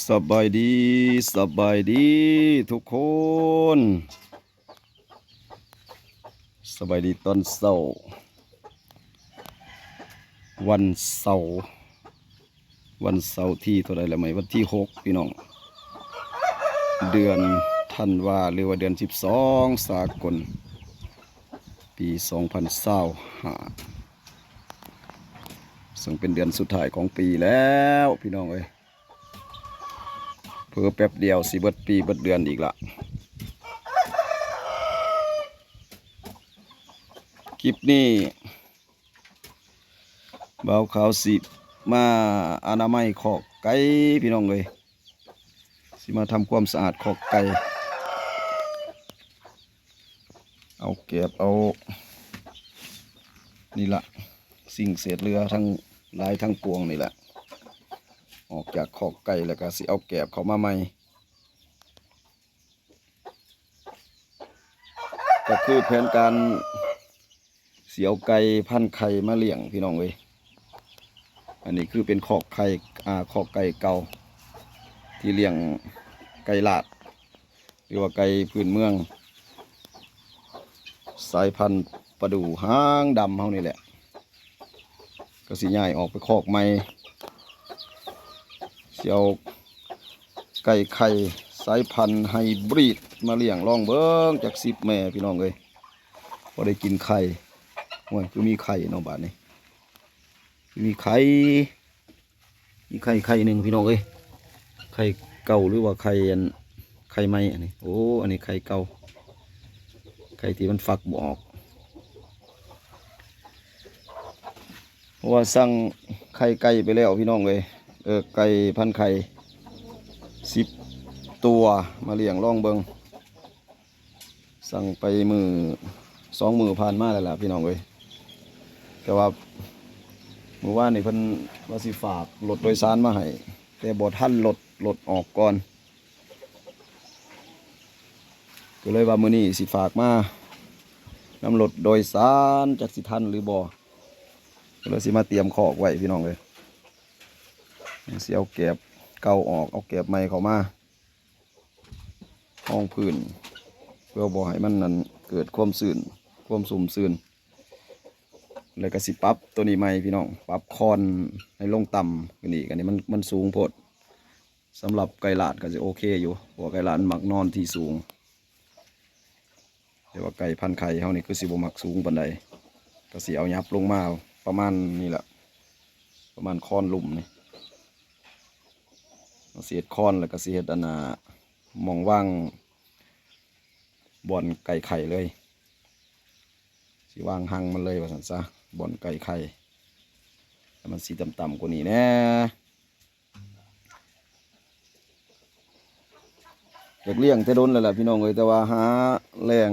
สบายดีสบายดีทุกคนสบายดีตอนเช้าวันเสาร์ที่เท่าไรละไหมวันที่6พี่น้องเดือนธันวาหรือว่าเดือน12สากลปี2025ซึ่งเป็นเดือนสุดท้ายของปีแล้วพี่น้องเอ้ยเพิ่อแป๊บเดียวสิเบิดปีเบิดเดือนอีกละคลิปนี้บ่าวขาวสิมาอนามัยคอกไก่พี่น้องเลยสิมาทำความสะอาดคอกไก่เอาเก็บเอานี่ละสิ่งเศษเรือทั้งหลายทั้งปวงนี่แหละออกจากคอกไก่แล้วก็สิเอาแกบเข้ามาใหม่ก็คือแผนการเสียวไก่พันไข่มาเลี้ยงพี่น้องเลยอันนี้คือเป็นคอกไข่คอกไก่เก่าที่เลี้ยงไก่ลาดหรือว่าไก่พื้นเมืองสายพันธุ์ประดู่หางดำเฮานี่แหละก็สิย้ายออกไปคอกใหม่เสียวไก่ไข่สายพันธุ์ไฮบริดมาเลี้ยงลองเบิ้งจาก10 แม่พี่น้องเลยพอได้กินไข่โอ้ยคือมีไข่เนาะบาดนี้มีไข่หนึ่งพี่น้องเอ้ยไข่เก่าหรือว่าไข่ใหม่อันนี้โอ้อันนี้ไข่เก่าไข่ที่มันฟักบ่ออกเพราะว่าสั่งไข่ไก่ไปแล้วพี่น้องเลยไก่พันไข่10 ตัวมาเลี้ยงลองเบิงสั่งไป2 มื้อผ่านมาแล้วล่ะพี่น้องเลยแต่ว่าเมื่อวานนี่เพิ่นว่าสิฝากรถโดยสารมาให้แต่บ่ทันรถออกก่อนก็เลยว่ามื้อนี้สิฝากมานำรถโดยสารจักสิทันหรือบ่ก็เลยสิมาเตรียมคอกไว้พี่น้องเลยสิเอาแกบเก่าออกเอาแกบใหม่เข้ามาห้องพื้นเพื่อบ่ให้มันนั่นเกิดความชื้นความสุ่มชื้นเลยก็สิปรับตัวนี้ใหม่พี่น้องปรับคอนให้ลงต่ำกันนี่กันนี้มันสูงโพดสำหรับไก่ลาดก็จะโอเคอยู่เพราะไก่ลาดมักนอนที่สูงแต่ว่าไก่พันไข่เฮานี่คือสิบ่มักสูงปานใดก็สิเอายับลงมาประมาณนี่แหละประมาณคอนลุ่มนี่เสียดคอนแล้วก็เสียดอันน่ะมองว่างบ่อนไก่ไข่เลยสิวางหังมันเลยว่าซั่นซะบ่อนไก่ไข่แต่มันสีต่ำๆกว่านี้แน่อยากเลี้ยงแต่โดนแล้วล่ะพี่น้องเอ้ยแต่ว่าหาแหล่ง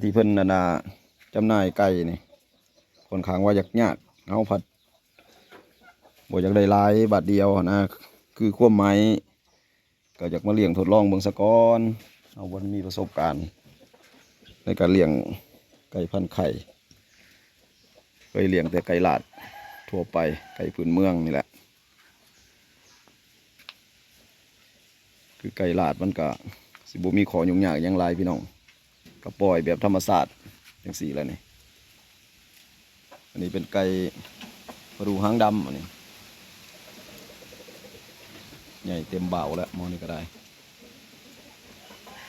ที่เพิ่นน่ะจำหน่ายไก่นี่ค่อนข้างว่ายากเฮาผัดบ่อยากได้หลายบาทเดียวนะคือความหมายก็อยากมาเลี้ยงทดลองเบิ่งซะก่อนเอาบ่มีประสบการณ์ในการเลี้ยงไก่พันไข่เคยเลี้ยงแต่ไก่ลาดทั่วไปไก่พื้นเมืองนี่แหละคือไก่ลาดมันก็สิบ่มีขอยุ่งยากอย่างไรพี่น้องก็ปล่อยแบบธรรมชาติอย่างสี่แล้วนี่อันนี้เป็นไก่ประดูหางดำอันนี้ใหญ่เต็มเบาแล้วมองนี่ก็ได้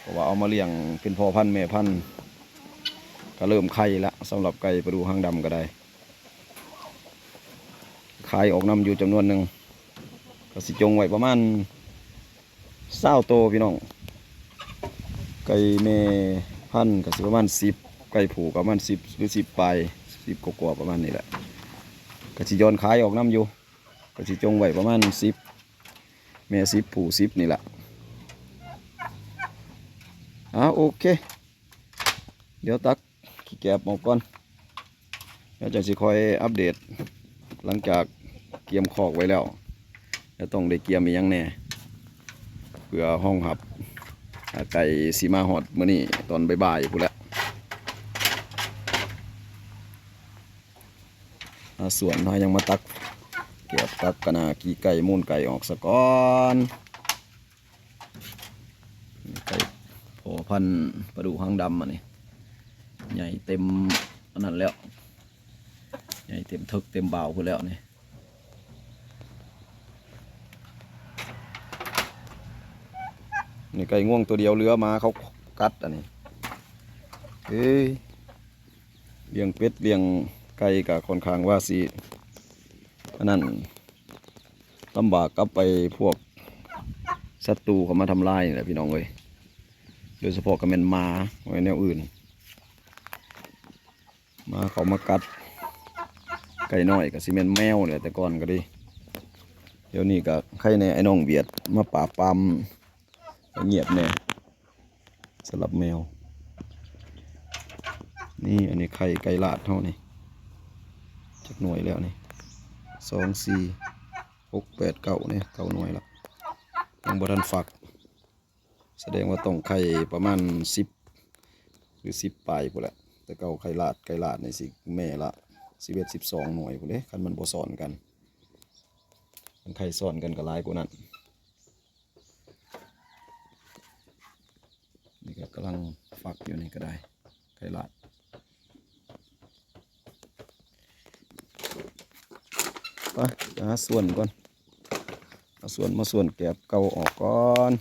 เพราะว่าเอามาเลี้ยงเป็นพ่อพันธุ์แม่พันธุ์ก็เริ่มไข่แล้วสำหรับไก่ประดูหางดำก็ได้ขายออกนำอยู่จำนวนหนึ่งก็สิจงไว้ประมาณ20 โตพี่น้องไก่แม่พันธุ์ก็สิประมาณ10ไก่ผูก็ประมาณ10หรือ10 ปลาย10 กว่าประมาณนี้แหละก็สิย้อนขายออกนำอยู่ก็สิจงไว้ประมาณ10แม่10ผู10นี่แหละโอเคเดี๋ยวตักขี้แกบออกก่อนแล้วจะสิคอยอัปเดตหลังจากเกียมคอกไว้แล้วจะต้องได้เกียมอีกอย่างแน่เพื่อห้องหับไก่สีมาหอดมื้อนี้ตอนบ่ายๆพูดแล้วส่วนเรายังมาตัก ก็บตักกะนาขี้ไก่มูลไก่ออกซะก่อนไก่พอพันปลาดุกหางดำอันนี้ใหญ่เต็มอันนั้นแล้วใหญ่เต็มทึกเต็มเบาพูดแล้วนี่ไก่ง่วงตัวเดียวเรือมาเขากัดอันนี้เฮ้ยเลี้ยงเป็ดเลี้ยงไก่กับค่อนข้างว่าสิอันนั้นลำบากกับไปพวกศัตรูเขามาทำลายนี่แหละพี่น้องเลยโดยเฉพาะกับแมนมาไว้แนวอื่นมาเขามากัดไก่น้อยกับซีเมนแมวเนี่ยแต่ก่อนก็ดีเดี๋ยวนี้ก็ใครในไอ้น้องเบียดมาป่าปามเงียบแน่สลับแมวนี่อันนี้ไข่ไก่ลาดเท่านี้จากหน่วยแล้วนี่2 4 6 8 9เนี่ย9 หน่วยละยังบ่ทันฝักแสดงว่าต้องไข่ประมาณ10หรือ10 ปลายพอแหละแต่เก่าไข่ลาดในสิแม่ละ11 12 หน่วยพอเด้คันมันบ่ซ้อนกันมันไข่ซ้อนกันก็หลายกว่านั้นนี่ก็กำลังฝักอยู่นี่ก็ได้ไข่ลาดไปหาส่วนก่อนเอาส่วนมาส่วนแกบเก่าออกก่อน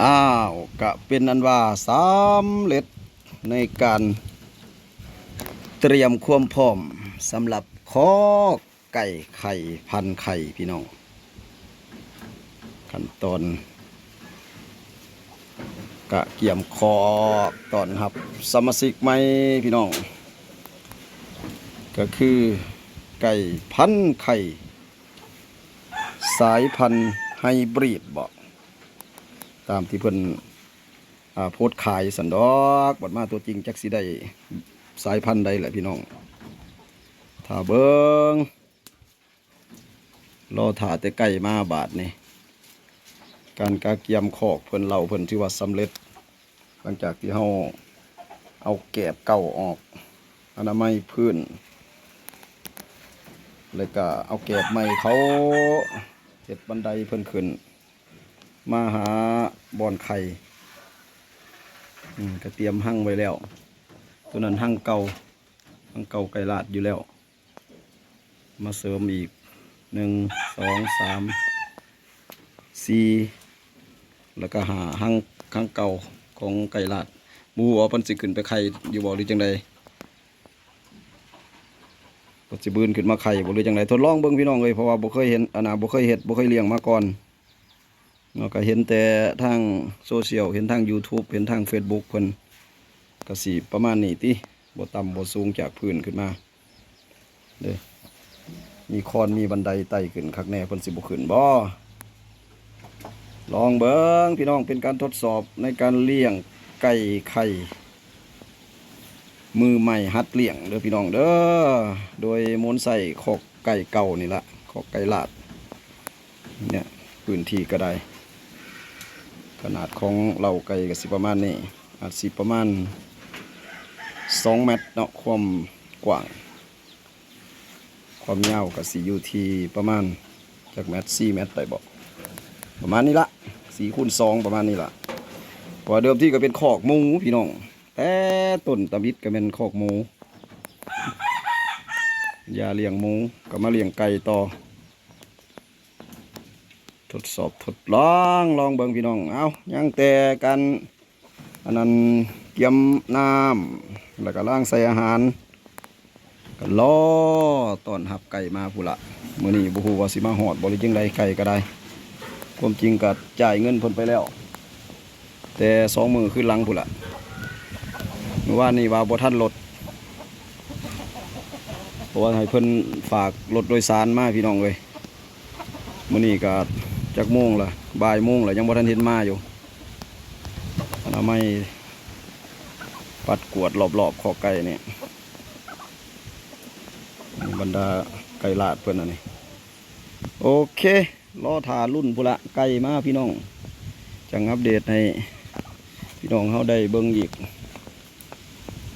อ้าวกะเป็นอันว่าสำเร็จในการเตรียมความพร้อมสำหรับคอกไก่ไข่พันไข่พี่น้องขั้นตอนกะเกี่ยมคอกตอนครับสมาชิกใหม่พี่น้องก็คือไก่พันไข่สายพันธุ์ไฮบริดบอกตามที่เพิ่นโพสต์ขายสันดอกบัดมาตัวจริงจักสิได้สายพันธุ์ใดแหละพี่น้อง ถ้าเบิงรอถ่าแต่ไก่มาบาทนี่การกาเกียมคอกเพิ่นเล่าเพิ่นชื่อว่าสำเร็จหลังจากที่เฮาเอาแกบเก่าออกอนามัยพื้นแล้วก็เอาแกบใหม่เขาเฮ็ดบันไดเพิ่นขึ้นมาหาบ่อนไข่ก็เตรียมหั่งไว้แล้วตัวนั้นหั่งเก่าไก่ลาดอยู่แล้วมาเสริมอีก1 2 3 4แล้วก็หาหั่งเก่าของไก่ลาดหมูว่าเพิ่นสิขึ้นไปไข่อยู่บ่หรือจังใดเพิ่นสิบืนขึ้นมาไข่บ่หรือจังใดทดลองเบิ่งพี่น้องเอ้ยเพราะว่าบ่เคยเห็นบ่เคยเฮ็ดบ่เคยเลี้ยงมาก่อนเราก็เห็นแต่ทางโซเชียลเห็นทาง YouTube เห็นทาง Facebook เพิ่นก็สิประมาณนี้ติบ่ต่ำบ่สูงจากพื้นขึ้นมาเด้อมีคอนมีบันไดไต่ขึ้นคักแน่เพิ่นสิบ่ขึ้นบ่ลองเบิ่งพี่น้องเป็นการทดสอบในการเลี้ยงไก่ไข่มือใหม่หัดเลี้ยงเด้อพี่น้องเด้อโดยมนต์ใส่ขอกไก่เก่านี่ละขอกไก่ลาดเนี่ยพื้นที่ก็ได้ขนาดของเหล่าไก่ก็สิประมาณนี้อาจสิประมาณ2 เมตรเนาะความกว้างความยาวก็สิอยู่ที่ประมาณจากเมตร4 เมตรได้บ่ประมาณนี้ละ4 คูณ 2ประมาณนี้ละเพราะเดิมที่ก็เป็นคอกหมูพี่น้องแต่ต้นตะบิดก็เป็นคอกหมูอย่าเลี้ยงหมูก็มาเลี้ยงไก่ต่อทดสอบทดลองเบิ่งพี่น้องเอายังแต่กันอันนั้นเกี่ยมน้ำแล้วก็ล้างใส่อาหารก็รอต้อนรับไก่มาพุ่นละมื้อนี้บ่ฮู้ว่าสิมาฮอดบ่หรือจังไดไก่ก็ได้ความจริงก็จ่ายเงินเพิ่นไปแล้วแต่2 มื้อคือหลังพุ่นละเมื่อวานนี้ว่าบ่ทันรถเพราะว่าให้เพิ่นฝากรถโดยสารมาพี่น้องเอ้ยมื้อนี้ก็จักโมงละบ่ายโมงละยังบ่ทันเห็นมาอยู่อนามัยปัดกวดรอบๆคอกไก่นี่บรรดาไก่ลาดเพิ่นอันนี้โอเครอถ่ารุ่นพุ่นละไก่มาพี่น้องจังอัปเดตให้พี่น้องเฮาได้เบิ่งอีก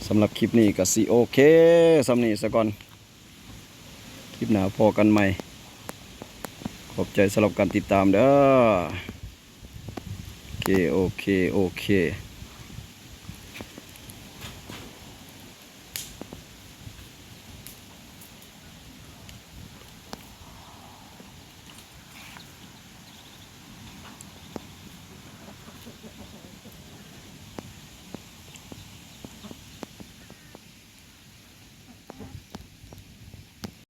สำหรับคลิปนี้ก็สิโอเคสำนี้ซะก่อนคลิปหน้าพอกันใหม่ขอบใจสำหรับการติดตามเด้อโอเค